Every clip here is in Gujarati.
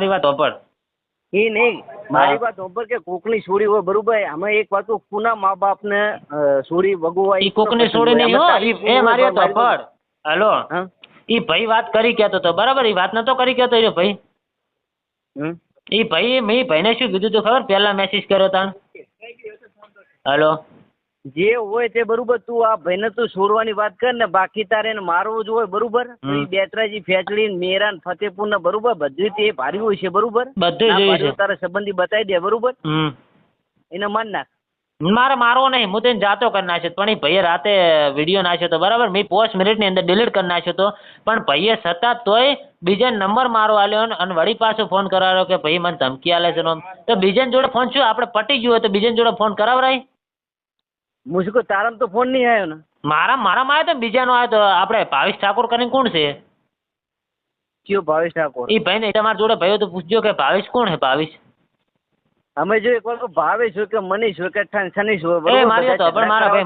મારી વાત હોપડ. એ નહીં મારી વાત હોપડ કે કોકની છોડી હોય બરોબર અમે એક વાત તો કુના મા બાપ ને છોડી વગોવાય ઈ કોકની છોડી નહીં હો. એ મારી વાત હોપડ. હાલો હા ઈ ભાઈ વાત કરી કેતો તો બરાબર. ઈ વાત નતો કરી કેતો એ ભાઈ. ઈ ભાઈ મેં ભાઈને શું કીધું તું ખબર? પહેલા મેસેજ કર્યો તા. હાલો જે હોય તે બરોબર તું આ ભાઈને તું છોડવાની વાત કર ને બાકી તારે એને મારવો જ હોય બરોબર તો ઈ બેતરાજી ફેચડી મેરા ને ફતેપુર ને બરોબર બધું તે ભારી હોય છે બરોબર બધું જોયું છે. તારે સંબંધી બતાવી દે બરોબર એને માર નાખ. મારે મારવો નહીં. હું તેને જાતો કરી નાખ્યો પણ એ ભાઈએ રાતે વિડીયો નાખ્યો હતો બરાબર. મેં 5 મિનિટની અંદર ડિલીટ કરી નાખ્યો હતો પણ ભાઈએ છતાં તોય બીજા નંબર મારો આલ્યો અને વળી પાછો ફોન કરાવ્યો કે ભાઈ મને ધમકી આલે છે. તો બીજાની જોડે ફોન શું આપણે પટી ગયો હોય તો બીજાની જોડે ફોન કરાવરાય? મુશ્કો તારામ તો ફોન નહીં આવ્યો ને. મારામાં આવ્યો તો બીજાનો આવ્યો તો આપણે ભાવેશ ઠાકોર કરીને કોણ છે? કયો ભાવેશ ઠાકોર? એ ભાઈ ને તમારા જોડે ભાઈઓ તો પૂછજો કે ભાવેશ કોણ છે? ભાવેશ અમે જો એક વાર ભાવેશ હોય કે મનીષ હોય કે સનીશ હોય એ મારી વાત હોપડ. મારા ભાઈ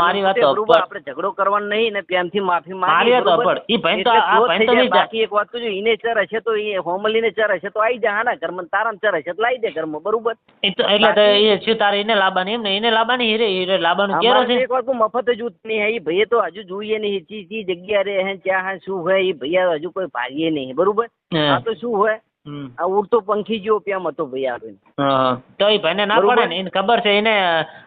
મારી વાત હોપડ. આપણે ઝઘડો કરવાનો નહીં ને પ્રેમથી માફી મારી વાત હોપડ. ઈ ભાઈ તો આ ભાઈ તો બાકી એક વાત તો જો ઈને ચર હશે તો એ હોમલીને ચર હશે તો આવી જા હાના ઘરમાં તારામ ચર હશે તો લાવી દે ઘરમાં બરોબર. એટલે તો એ શું તારે એને લાવવાની એમ ને એને લાવવાની હીરે લાવવાનું કેરો છે. એક વાત મફત જ નહીં હે. એ ભાઈએ તો હજુ જોઈએ નહીં ચી જગ્યા રે હે ક્યાં શું હોય એ ભૈયા હજુ કોઈ ભાગીએ નહીં બરોબર. આ તો શું હોય આ ઉડતો પંખી જેવો પ્રેમ હતો ભાઈ આપણે. તો એ ભાઈને ના પડે ને એને ખબર છે. એને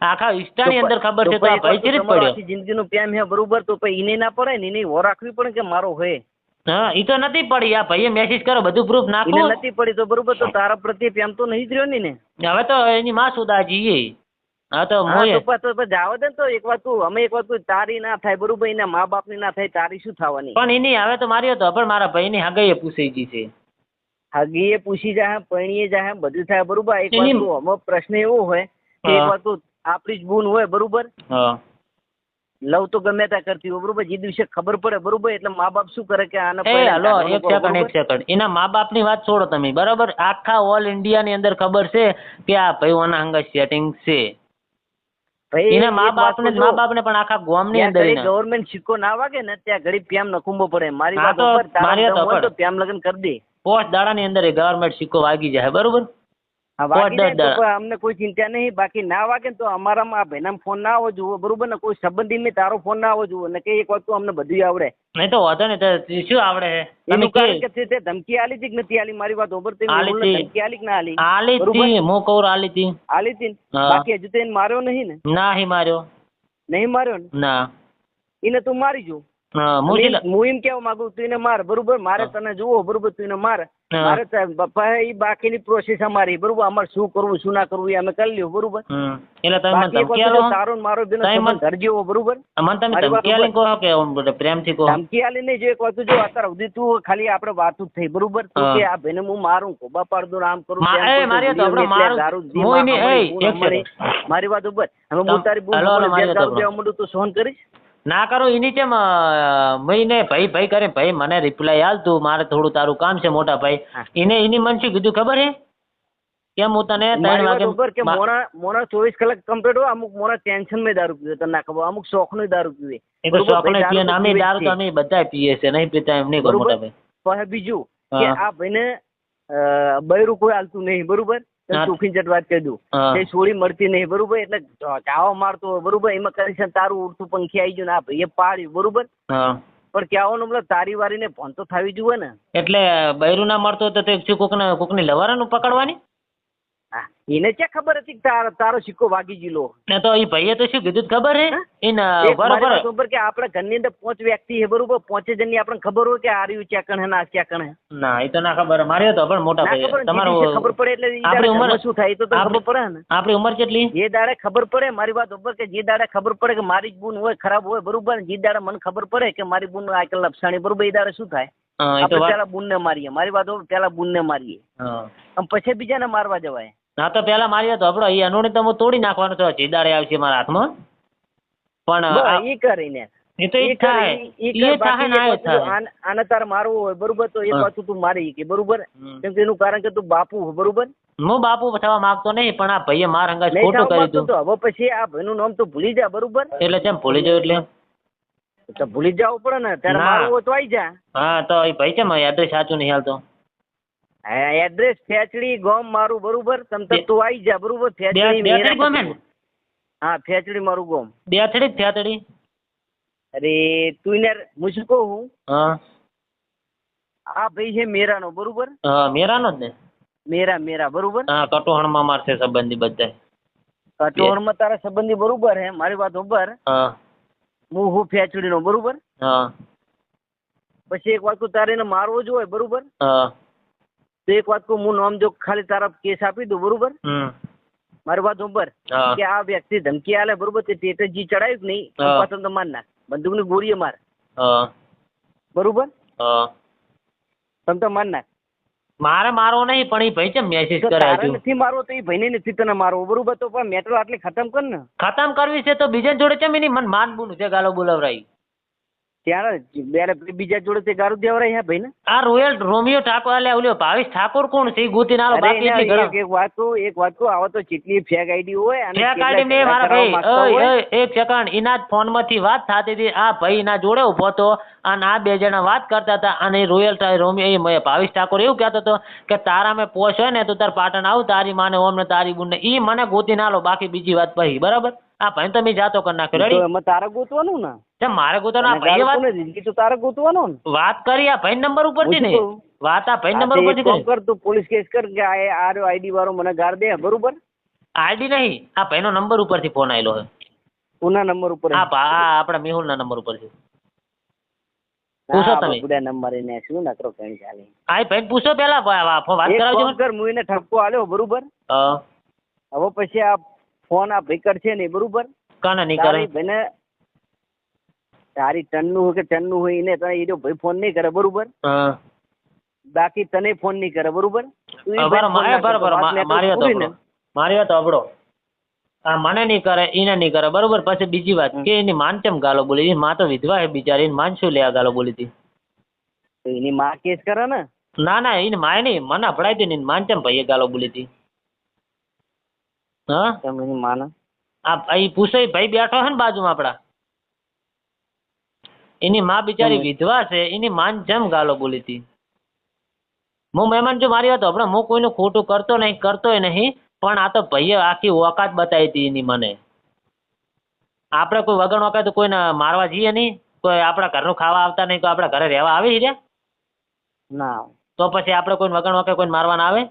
આખા ઇન્સ્ટાની અંદર ખબર છે તો આ ભાઈ ચીરી જ પડ્યો. જિંદગીનો પ્રેમ હે બરોબર તો પછી એને ના પડે ને એને હો રાખવી પડે કે મારો હોય. હા ઈ તો નથી પડી. આ ભાઈએ મેસેજ કરો બધું પ્રૂફ નાખો. નથી પડી તો બરોબર તો તારા પ્રત્યે પ્રેમ તો નહીં જ રહ્યો ને. હવે તો એની માં સુદાજી. હા તો જાવ દે તો એક વાત તું અમે એક વાત તું તારી ના થાય બરોબર એના મા બાપ ની ના થાય તારી શું થવાની? પણ એની હવે તો મારી હતો પણ મારા ભાઈ ની હગાઈએ પૂછાઈ ગઈ છે. હગીએ પૂછી જાય પૈણીએ જાય બધું થાય બરોબર. એક વાત તું અમુક પ્રશ્ન એવો હોય કે એક વાત તું આપણી જ બૂન હોય બરોબર. લવ તો ગમે ત્યાં કરતી હોય બરોબર. જે દિવસે ખબર પડે બરોબર એટલે મા બાપ શું કરે કે આને એક સેકન્ડ એના મા બાપ ની વાત છોડો તમે બરાબર. આખા ઓલ ઇન્ડિયા ની અંદર ખબર છે કે આ ભાઈઓના હંગા સેટિંગ છે. એના મા બાપ ને પણ આખા ગામ ની અંદર ગવર્મેન્ટ સિક્કો ના વાગે ને ત્યાં ઘડી પ્રેમ નખુંબો પડે. મારી વાત તો પ્રેમ લગ્ન કરી દે. 5 દાડા ની અંદર ગવર્મેન્ટ સિક્કો વાગી જાય બરોબર. અમને કોઈ ચિંતા નહીં. બાકી ના વાગે તો અમારામાં આ ભાઈના ફોન ના આવવો જોઈએ બરોબર ને. કોઈ સંબંધી મેં તારો ફોન ના આવવો જોઈએ ને કે એક વાત અમને બધું આવડે. નહીં તો વાંધો ને શું આવડે એનું કારણ કે તે ધમકી આલી હતી કે નથી આલી? મારી વાત ઓબર ધમકી આલી કે ના આલી? આલી હતી મો કૌર આલી હતી. આલી હતી બાકી હજુ તો એને માર્યો નહીં ને? નહીં માર્યો. નહીં માર્યો ને? ના એને તું મારી જો. હું એમ કેવા માંગુ તું એને માર બરોબર. મારે તને જુઓ બરોબર તું એને માર. મારે એ બાકીની પ્રોસેસ અમારી બરોબર. અમારે શું કરવું શું ના કરવું એ અમે કરી લ્યો બરોબર. તારો મારો ઘર જેવો બરોબર. ધમકી આલી નહીં જો એક વાત જો અત્યારે સુધી તું ખાલી આપડે વાત જ થઈ બરોબર. કે આ ભાઈને હું મારું કોબા પાડ દઉં આમ કરું મારી વાત ઉપર હવે હું તારી બોલ તું સહન કરીશ ના કરો. એની કેમ મહિને ભાઈ કરે ભાઈ મને રિપ્લાય હાલ તું મારે થોડું તારું કામ છે મોટા ભાઈ. એની મન શું કીધું ખબર હે? કેમ હું તને 3 વાગે કે મોણા 24 કલાક કમ્પ્લીટ હોય. અમુક મોણા ટેન્શન માં દારૂ પીવે તને ના ખબર. અમુક શોખ નો દારૂ પીવે. એ તો શોખ નો પીએ અમે દારૂ તો અમે બધા પીએ છે નહીં પીતા એમ નહીં મોટા ભાઈ. પણ બીજું કે આ ભાઈને બૈરું કોઈ હાલતું નહીં બરોબર. ચોખી જટ વાત કહી દઉં એ છોડી મળતી નહીં બરોબર. એટલે ચાવા મારતો હોય બરોબર. એમાં કરી તારું ઉડતું પંખી આવી ગયું ને આ ભાઈએ પાડ્યું બરોબર. પણ કહેવાનું મતલબ તારી વારી ને ફોન તો થવી જોઈએ ને. એટલે બૈરું ના મળતો તો શું કોકની લવારાનું પકડવાની? એને ક્યાં ખબર હતી તારો સિક્કો વાગી ગયેલો? તો એ ભાઈએ તો શું કીધું ખબર હે? બરોબર કે આપડે ઘરની અંદર 5 વ્યક્તિ હે બરોબર. 5 જણ ની આપણને ખબર હોય કે આ રહ્યું ક્યાં હે ના ક્યાં કણ હે? ના એ તો ના ખબર. મારે તો પણ મોટા ભાઈ તમારું ખબર પડે એટલે આપણી ઉંમર શું થાય તો ખબર પડે ને. આપણી ઉંમર કેટલી? જે દાડે ખબર પડે મારી વાત ઉપર કે જે દાડે ખબર પડે કે મારી જ બૂન હોય ખરાબ હોય બરોબર. જે દાડે મને ખબર પડે કે મારી બૂન આજકાલ લપસાણી બરોબર એ દાડે શું થાય? આપણે પેલા બૂન ને મારીએ. મારી વાત પેલા બૂન ને મારીએ પછી બીજાને મારવા જવાય. ના તો પેલા મારી હતો આપડો એ અનુની તો હું તોડી નાખવાનો છો. જીદાડે આવશે મારા હાથમાં પણ એ કરીને આને તારે મારવું હોય બરોબર તો એક પાછું તું મારી કે બરોબર. કેમ કે એનું કારણ કે તું બાપુ બરોબર. હું બાપુ થવા માંગતો નહીં પણ આ ભાઈએ મારા અંગા ખોટું કર્યું હતું. હવે પછી આ ભાઈનું નામ તો ભૂલી જા બરોબર. એટલે કેમ ભૂલી જાવ? એટલે તો ભૂલી જવું પડે ને ત્યારે મારવું હોય તો આવી જા. હા તો એ ભાઈ કેમ એડ્રેસ સાચું નહીં હાલતો? એડ્રેસ ફેચડી ગામ મારું, બરોબર? તમ તો તું આવી જા, બરોબર? ફેચડી બેથડી ગમે ને? હા, ફેચડી મારું ગામ. બેથડી ફેતડી. અરે તું ને હું શું કહું હું, હા આ ભાઈ છે મેરાનો, બરોબર? હા મેરાનો જ ને? મેરા બરોબર. હા કટોહણમાં મારશે સંબંધી બધા. કટોહણમાં તારા સંબંધી બરોબર હે, મારી વાત ઉપર. હા હું ફેચડી નો, બરોબર? હા પછી એક વાત તારે એને મારવો જ હોય, બરોબર? હા તો એક વાત હું નામ જો ખાલી તારા કેસ આપી દઉં, બરોબર? મારી વાત ઉપર કે આ વ્યક્તિ ધમકી આલે, બરોબર? તે ટેટજી ચડાવ્યું કે નહીં, પાછળ તો માર નાખ, બંદૂક ની ગોળીએ માર, બરોબર? તમ તો માર નાખ. મારે મારવો નહીં, પણ એ ભાઈ કેમ મેસેજ કરે? તારે નથી મારવો તો એ ભાઈને નથી તને મારવો, બરોબર? તો પણ મેટ્રો આટલી ખતમ કર ને. ખતમ કરવી છે તો બીજા જોડે કેમ એની મન માન બોલું છે ગાલો બોલાવરાઈ? ત્યારે બીજા જોડે તે ગારું દેવરાય હે ભાઈ ને. આ રોયલ રોમિયો ઠાકોર આલે ઓલ્યો ભાવેશ ઠાકોર કોણ છે? ગોતી નાલો બાકી એટલી ગરમ. એક વાત કહું, આવો તો કેટલી ફેક આઈડી હોય અને ફેક આઈડી મે મારા ભાઈ એક સેકન્ડ એના જ ફોન માંથી વાત થતી હતી, આ ભાઈ ના જોડે ઉભો હતો અને આ બે જણા વાત કરતા હતા અને રોયલ રોમિયો એ ભાવેશ ઠાકોર એવું કહેતો હતો કે તારા મેં પોસ હોય ને તો તાર પાટણ આવું, તારી માને ઓમ ને તારી બુન ને ઈ મને ગોતી નાલો, બાકી બીજી વાત પછી, બરાબર? આ ભાઈ તો મેં જાતો કરી નાખ્યો. રેડી? એમાં તારે ગોતવાનું ને? મારે ગોતવાનું? આ ભાઈ વાત તો તારે ગોતવાનું ને? વાત કરી આ ભાઈ નંબર ઉપરથી ને વાત, આ ભાઈ નંબર ઉપરથી કર. તું પોલીસ કેસ કર કે આ આઈડી વાળો મને ગાર દે, બરોબર? આઈડી નહીં, આ ભાઈનો નંબર ઉપરથી ફોન આવેલો છે. કોના નંબર ઉપર? હા આપણા મેહુલ ના નંબર ઉપર છે. પૂછો તમે પૂરા નંબર એને શું નકરો કઈ ચાલે. આ ભાઈ પૂછો પેલા વાત કરાવજો. કર હું એને ઠપકો આલ્યો, બરોબર? હવે પછી આ ફોન આ ભાઈ કરશે નહીં, બરોબર? કાને નહીં કરે ભાઈને તારી ટનનું હોય કે ટનનું હોય એને તને એ ભાઈ ફોન નહીં કરે, બરોબર? બાકી તને ફોન નહીં કરે, બરોબર? મારી વાત અબડો, આ મને નહીં કરે, એને નહીં કરે, બરોબર? પછી બીજી વાત કે એની માન કેમ ગાલો બોલી? એની માં તો વિધવા હે બિચારી, એની માન શું લે આ ગાલો બોલી હતી? એની માં કેસ કરે ને? ના એની માય નહીં, મને અપડાઈ હતી ને માન કેમ ભાઈએ ગાલો બોલી હતી? હા એની માને આ પૂછે ભાઈ બેઠો છે ને બાજુમાં આપડા, એની માં બિચારી વિધવા છે, એની માન જેમ ગાલો બોલી હતી. હું મહેમાન જો મારી વાત હમણાં હું કોઈનું ખોટું કરતોય નહીં, પણ આ તો ભાઈએ આખી ઓકાત બતાવી હતી એની મને. આપણે કોઈ વગર ઓકાત તો કોઈને મારવા જઈએ નહીં, કોઈ આપણા ઘરનું ખાવા આવતા નહીં, તો આપણા ઘરે રહેવા આવી રહ્યા ના, તો પછી આપણે કોઈ વગર ઓકે કોઈ મારવાના આવે?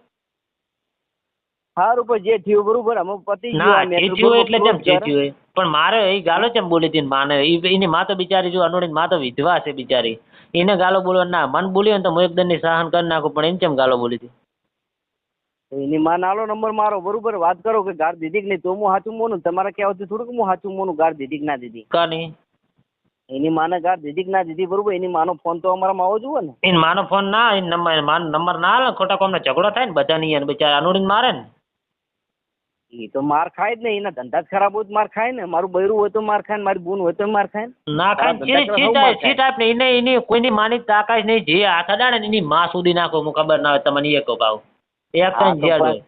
સારું પણ જે થયું, બરોબર? અમે પતિ થયું એટલે કેમ થયું? પણ મારે એ ગાલો કેમ બોલી હતી માને? એની માં તો બિચારી જો અનુડીન માં તો વિધવા છે બિચારી, એને ગાલો બોલવા ના મન બોલી ને તો હું એકદમ ની સહન કરી નાખું, પણ એને કેમ ગાલો બોલી હતી? એની માં નાલો નંબર મારો, બરોબર? વાત કરો કે ગાર દીધી કે નહીં, તો હું સાચું મોનું. તમારે કહેવાતું થોડું કે હું સાચું મોનું ગાર દીધી કે ના દીધી? કાની એની માને ગાર દીધી કે ના દીધી, બરોબર? એની માનો ફોન તો અમારામાં આવવો જોઈએ ને. એની માનો ફોન ના, નંબર ના આવે, ખોટા કોમને ઝઘડો થાય ને બધા ની બિચારા અનુડીન મારે ને. એ તો માર ખાય જ ને, એના ધંધા જ ખરાબ હોય તો માર ખાય ને. મારું બૈરું હોય તો માર ખાય ને, મારી બૂન હોય તો માર ખાય ને. ના ખાય સી ટાઈપ ને એની કોઈની માની તાકાત નહીં, જે હાથ અડાડે ને એની માં સુધી નાખો, હું ખબર ના હોય તમને એક ભાવ એક કઈ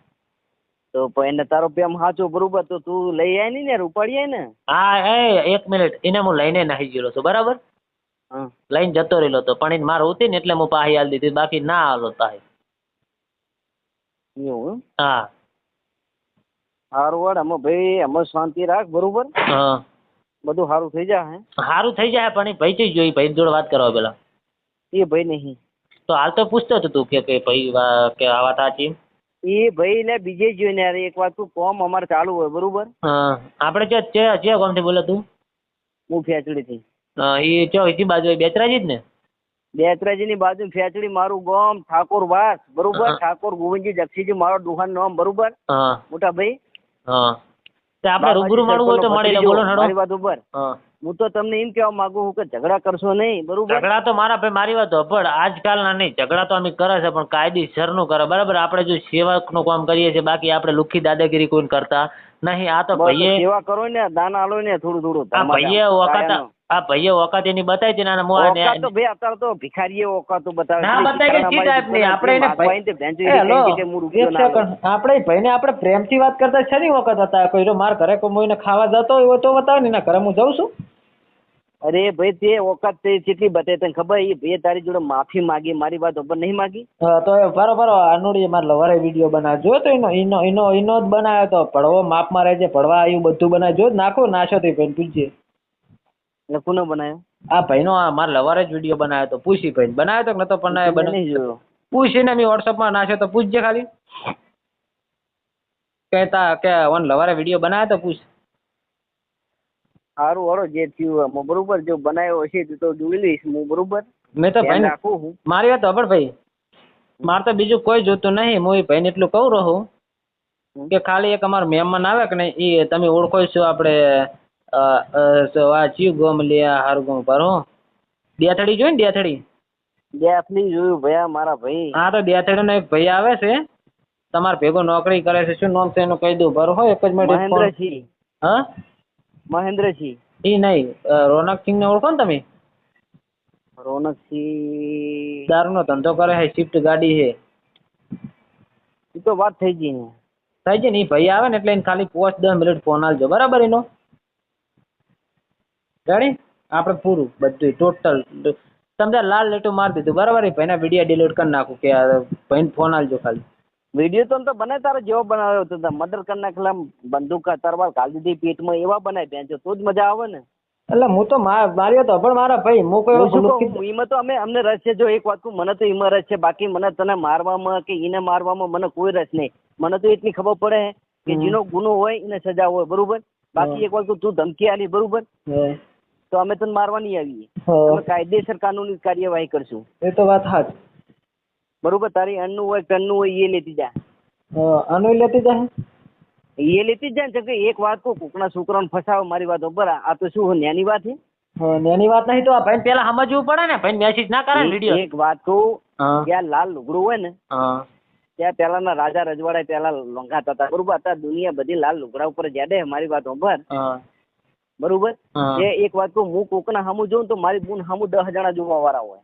તો એને તારો પ્રેમ સાચો, બરોબર? તો તું લઈ આય ને યાર, ઉપાડી આય ને. હા એક મિનિટ, એને હું લઈને નાહી ગયેલો છું, બરાબર? લઈને જતો રહેલો હતો, પણ એને માર હોતી ને એટલે હું પાહી હાલ દીધી, બાકી ના હાલો તાહી. હા સારું વડ અમે ભાઈ, અમે શાંતિ રાખ, બરોબર? બધું સારું થઈ જાય. સારું થઈ જાય, પણ એ ભાઈ થી જોઈ, ભાઈ જોડે વાત કરવા પેલા. એ ભાઈ નહીં તો હાલ તો પૂછતો હતો તું કે ભાઈ કે આ વાત સાચી? એ ભાઈ ને બીજે જોઈને યાર એક વાત, તું કોમ અમારે ચાલુ હોય, બરોબર? આપણે જે કોમ થી બોલે તું? હું ફેચડી થી. એ ચો એથી બાજુ બેચરાજી જ ને? બેચરાજી ની બાજુ ફેચડી, મારું ગામ ઠાકોર વાસ, બરોબર? ઠાકોર ગોવિંદજી જક્ષીજી મારો દુકાન નામ, બરોબર? મોટા ભાઈ આપણે રૂબરૂ મળવું હોય તો મળી લે, બોલો. મારી વાત ઉપર હું તો તમને એમ કહેવા માંગુ છું કે ઝઘડા કરશો નહીં, બરોબર? ઝઘડા તો મારા ભાઈ મારી વાત પણ આજકાલના નહીં, ઝઘડા તો અમે કરે છે પણ કાયદેસર નું કરે, બરાબર? આપણે જો સેવક નું કામ કરીએ છીએ, બાકી આપણે લુખી દાદાગીરી કોઈ કરતા નહીં. આ તો ભાઈએ સેવા કરો ને, દાન આલો ને થોડું. આ ભાઈએ ઓકાત એની બતાવી હતી ને, ભાઈ અત્યારે તો ભિખારીએ ઓકાતો બતાવે. આપણે ભાઈને આપણે પ્રેમથી વાત કરતા છે ને, વખત હતા કોઈ માર ઘરે કોઈ ખાવા જતો હોય તો બતાવે ને, ઘરે હું જઉં છું. અરે ભાઈ તે ઓકાત તે કેટલી બતાવી તને ખબર? એ ભાઈ તારી જોડે માફી માંગી, મારી વાત ઉપર નહીં માંગી. તો બરોબર અનુડી મારે લવારે વિડીયો બનાવજો તો એનો જ બનાવ્યો તો ભડવો માપમાં રહેજે ભડવા એવું બધું બનાવજો નાખો નાશો તો ભાઈ પૂછજે. એટલે કોનો બનાવ્યો? આ ભાઈનો મારે લવારે જ વિડીયો બનાવ્યો તો પૂછી ભાઈ બનાવ્યો તો નતો પણ નહીં જોયો. પૂછીને મેં વોટ્સઅપમાં નાખ્યો તો પૂછજે ખાલી કહેતા કે ઓન લવારે વિડીયો બનાવ્યો તો પૂછ. સારું હળો જે થયું હું બરોબર જો બનાવ્યો હશે તો જોઈ લઈશ હું બરોબર. મેં તો ભાઈ રાખું હું મારી વાત ખબર ભાઈ મારે તો બીજું કોઈ જોતું નહીં હું ભાઈને એટલું કહું રહું કે ખાલી એક અમારો મહેમાન આવે કે નહીં એ તમે ઓળખો છો આપણે આ ચીવ ગોમ લ્યા હારું ગોમ પર હો દેથડી જોઈ ને દેથડી જોયું ભયા મારા ભાઈ. હા તો દેથડીનો એક ભાઈ આવે છે તમારે ભેગો નોકરી કરે છે શું નામ છે એનું કહી દઉં બરો એક જ મિનિટ. મહેન્દ્રસિંહ. હા મહેન્દ્રસિંહ. એ નહીં રોનકસિંહ ને ઓળખો ને તમે? રોનકસિંહ દારૂનો ધંધો કરે છે સ્વિફ્ટ ગાડી છે. એ તો વાત થઈ ગઈ ને. થઈ જાય ને એ ભાઈ આવે ને એટલે એને ખાલી 5-10 મિનિટ ફોન આલજો બરાબર એનો રેડી આપણે પૂરું બધું ટોટલ તમને લાલ લેટું મારી દીધું બરાબર એ ભાઈના વિડીયો ડિલીટ કરી નાખું કે ભાઈને ફોન આલજો ખાલી. વિડીયો તો બનાય તારો જેવો બનાવ્યો હતો મર્ડર કરી નાખેલા બંદૂક તરવાર ઘાલી દીધી પેટમાં એવા બનાવી બેન તો જ મજા આવે ને. એટલે હું તો માર્યો તો પણ મારા ભાઈ હું કોઈ એમાં તો અમને રસ છે જો એક વાત કહું મને તો એમાં રસ છે બાકી મને તને મારવામાં કે એને મારવામાં મને કોઈ રસ નહીં. મને તો એટલી ખબર પડે કે જેનો ગુનો હોય એને સજા હોય બરોબર. બાકી એક વાત કહું તું ધમકી આલી બરોબર તો અમે તને મારવા નહીં આવીએ અમે કાયદેસર કાનૂની કાર્યવાહી કરશું. એ તો વાત હાથ બરોબર. તારી અન્નનું હોય ટનનું હોય એ લેતી જા. અનુ લેતી જાય એ લેતી જ જાય ને કે એક વાત કહું કોકના છોકરાને ફસાવો મારી વાત ઉપર આ તો શું નાની વાત છે? નાની વાત નહીં તો આ ભાઈ પેલા સમજવું પડે ને ભાઈ મેસેજ ના કરે ને વિડીયો. એક વાત કહું ત્યાં લાલ લુગડું હોય ને ત્યાં પેલાના રાજા રજવાડા પેલા લોંઘાતા હતા બરોબર. અત્યારે દુનિયા બધી લાલ લુગડા ઉપર જાડે મારી વાત ઉપર બરોબર. એક વાત કહું હું કોકના સામું જોઉં તો મારી બૂન સામું 10 જણા જોવા વાળા હોય.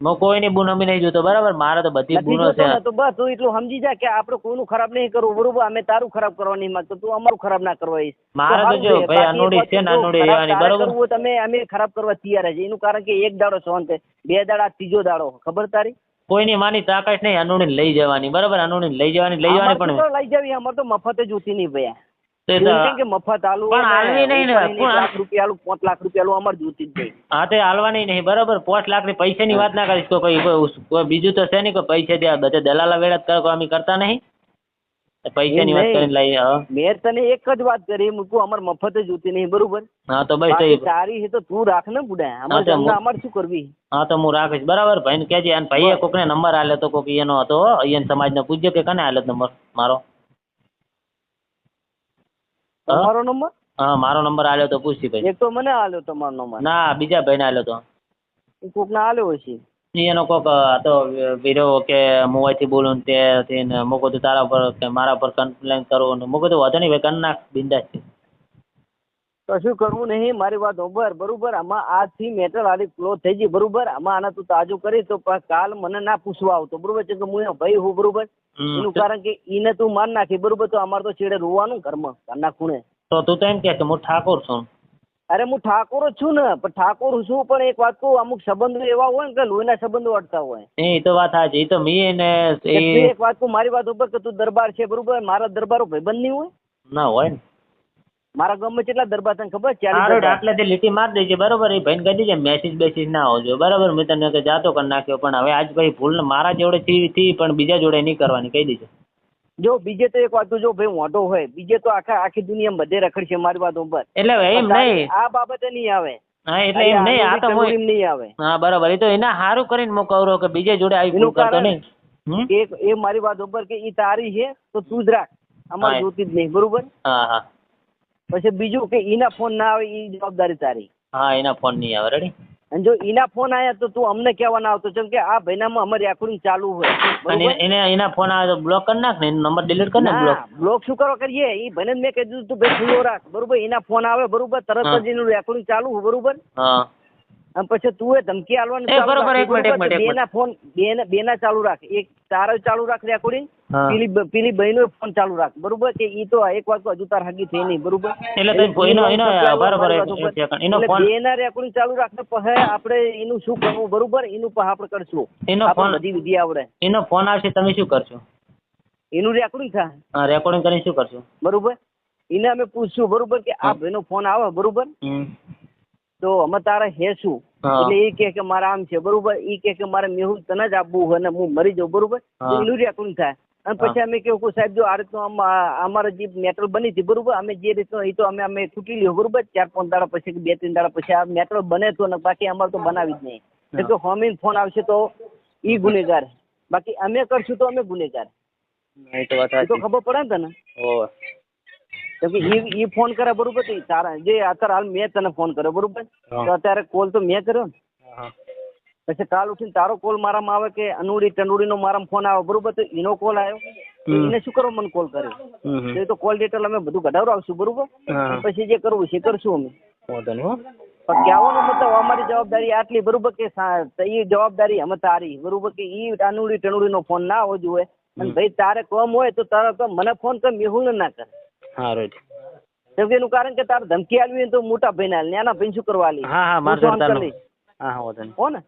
હું કોઈની બૂન અમી નહીં જોતો બરાબર. મારે તો બધી બૂનો છે તો બસ તું એટલું સમજી જા કે આપણે કોઈનું ખરાબ નહીં કરવું બરોબર. અમે તારું ખરાબ કરવા નહીં માંગતો તું અમારું ખરાબ ના કરવા. મારે તો જો ભાઈ અનુડી છે ને અનુડી રહેવાની બરોબર. તમે અમે ખરાબ કરવા તૈયાર છે એનું કારણ કે એક દાડો સોન છે 2 દાડા ત્રીજો દાડો ખબર તારી કોઈની માની તાકાત નહીં અનુડી લઈ જવાની બરાબર. અનુડી લઈ જવાની પણ લઈ જવી અમારે તો મફત જોતી નહીં ભૈયા. મફત આલુ લાખ રૂપિયા આલુ 5 લાખ રૂપિયા આલુ અમારે જોતી જ નહીં. હા તે હાલવાની નહીં બરાબર. 5 લાખ ની પૈસાની વાત ના કરીશ કોઈ બીજું તો છે નહીં કોઈ પૈસા દે બધા દલાલા વેળા અમે કરતા નહીં પૈસાની વાત કરીને લઈ. મેં તને એક જ વાત કરી મૂકું અમારે મફત જોતી નહીં બરોબર. હા તો ભાઈ સારી છે તો તું રાખ ને બુડા અમારે શું કરવી. હા તો હું રાખીશ બરાબર. ભાઈ ને કેજે ભાઈએ કોકને નંબર આલે તો કોક એનો હતો અહીંયા સમાજ ને પૂછજો કે કને આલે નંબર મારો. તમારો નંબર? હા મારો નંબર આલ્યો તો પૂછી ભાઈ. એક તો મને આલ્યો તમારો નંબર. ના બીજા ભાઈને આલ્યો તો. કોક ને આલ્યો હશે. એનો કોક તો વીરો કે હું અહીંથી બોલું તે થઈને મૂકો તો તારા પર કે મારા પર કમ્પ્લેન કરો ને મૂકો તો વાંધો નહીં ભાઈ કરી નાખ બિંદાસ છે. કશું કરવું નહીં મારી વાત હોબર બરોબર. આમાં આજથી મેટર આલી ક્લોઝ થઈ ગઈ બરોબર. આમાં આના તું તાજુ કરી તો કાલ મને ના પૂછવા આવતો બરોબર છે કે હું ભાઈ હું બરોબર. એનું કારણ કે એને તું માર નાખી બરોબર તો અમારે તો છેડે રોવાનું ઘરમાં ઘરના ખૂણે. તો તું તો એમ કે હું ઠાકોર છું. અરે હું ઠાકોર જ છું ને પણ ઠાકોર છું પણ એક વાત કહું અમુક સંબંધો એવા હોય ને કે લોહીના સંબંધો અડતા હોય. એ તો વાત સાચી. એ તો મેં એક વાત કહું મારી વાત ઉપર કે તું દરબાર છે બરોબર. મારા દરબારો ભાઈબંધ નહીં હોય ના હોય ને. મારા ગામમાં કેટલા દરબાર તને ખબર? 40 આટલેથી લીટી મારી દેજે બરોબર. એ ભાઈને કહી દેજે મેસેજ બેસેજ ના આવજો બરાબર. મેં તને કે જાતો કરી નાખ્યો પણ હવે આજ ભાઈ ભૂલ મારા જોડે થી પણ બીજા જોડે નહીં કરવાની કહી દેજે. જો બીજે તો એક વાત જો ભાઈ મોટો હોય બીજે તો આખી દુનિયા બધે રખડશે મારી વાત ઉપર. એટલે એમ નહીં આ બાબતે નહીં આવે. હા એટલે એમ નહીં આ તો નહીં આવે. હા બરાબર. એ તો એના સારું કરીને હું કહું કે બીજે જોડે આવી ભૂલ કરતો નહીં. એ મારી વાત ઉપર કે ઈ તારી છે તો તું જ રાખ અમારે જોતી જ નહીં બરોબર. હા હા. પછી બીજું કે એના ફોન ના આવે એ જવાબદારી તારી. હા એના ફોન નહીં આવે રેડી. અને જો એના ફોન આવ્યા તો તું અમને કહેવા ના આવતો કેમ કે આ ભાઈનામાં અમારી રેકોર્ડિંગ ચાલુ હોય. એના ફોન આવે તો બ્લોક કરી નાખ ને નંબર ડિલીટ કરી નાખ. બ્લોક શું કરવા કરીએ એ ભાઈને મેં કહી દીધું તું ભાઈ ખુલ્લો રાખ બરોબર. એના ફોન આવે બરોબર તરત જ એનું રેકોર્ડિંગ ચાલુ હોય બરોબર. અને પછી તું એ ધમકી આલવાનું બેના ફોન બેના ચાલુ રાખ. એક તારા ચાલુ રાખ રેકોર્ડિંગ હા. પેલી બહેનો ફોન ચાલુ રાખ બરોબર કે ઈ તો એક વાત તો હજુ તાર હગી થઈ નહીં બરોબર એટલે તમે એનો બરાબર એનો ફોન બેના રેકોર્ડિંગ ચાલુ રાખને પછી આપણે એનું શું કરવું બરોબર એનું પછી આપણે કરશું એનો આપણે ફોન બધી વિધિ આવડે એનો ફોન આવશે તમે શું કરશો? એનું રેકોર્ડિંગ થાય હા રેકોર્ડિંગ કરીને શું કરશો? બરોબર એને અમે પૂછશું બરોબર કે આ ભાઈનો ફોન આવે બરોબર તો અમે તારા હે શું હા. એટલે એ કે મારે આમ છે બરોબર એ કે મારે મેહુલ તને જ આપવું હોય ને હું મરી જાઉં બરોબર તો હા. એનું રેકોર્ડિંગ થાય અને પછી અમે કેવું કે સાહેબ જો આ રીતનું અમારે જે મેટર બની હતી બરોબર અમે જે રીતનો એ તો અમે તૂટી લ્યો બરોબર 4-5 દાડા પછી કે 2-3 દાડા પછી આ મેટર બને તો ને બાકી અમારે તો બનાવી જ નહીં હા. તો હોમીન ફોન આવશે તો ઈ ગુનેગાર બાકી અમે કરશું તો અમે ગુનેગાર એ તો વાત એ તો સાચી. ખબર પડે ને તને ઓવે. કેમ કે ઈ ફોન કરે બરોબર તો તારા જે અત્યારે હાલ મેં તને ફોન કર્યો બરોબર હા. તો અત્યારે કોલ તો મેં કર્યો ને હા. પછી કાલ ઉઠીને તારો કોલ મારામાં આવે કે અનુડી ટનુડીનો મારામાં ફોન આવે બરોબર તો એનો કોલ આવ્યો તો એને શું કરો મને કોલ કર્યો તો એ તો કોલ ડિટેલ અમે બધું કઢાવડાવશું બરોબર હા. પછી જે કરવું છે કરશું અમે વાંધો નહીં હો. પણ કહેવાનો મતલબ અમારી જવાબદારી આટલી બરોબર કે એ જવાબદારી અમે તારી બરોબર કે ઈ અનુડી ટનુડીનો ફોન ના આવવો જોઈએ અને ભાઈ તારે કોમ હોય તો તારે તો મને ફોન કર મેહુલ ના કર હા રાઈટ. કેમ કે એનું કારણ કે તારે ધમકી આલવી હોય તો મોટા ભાઈ ના નાના ભાઈ શું કરવા આલી હા હા મારે હું ફોન જોડતા કરી લઈશ હા હા વાંધો નહીં. હો ને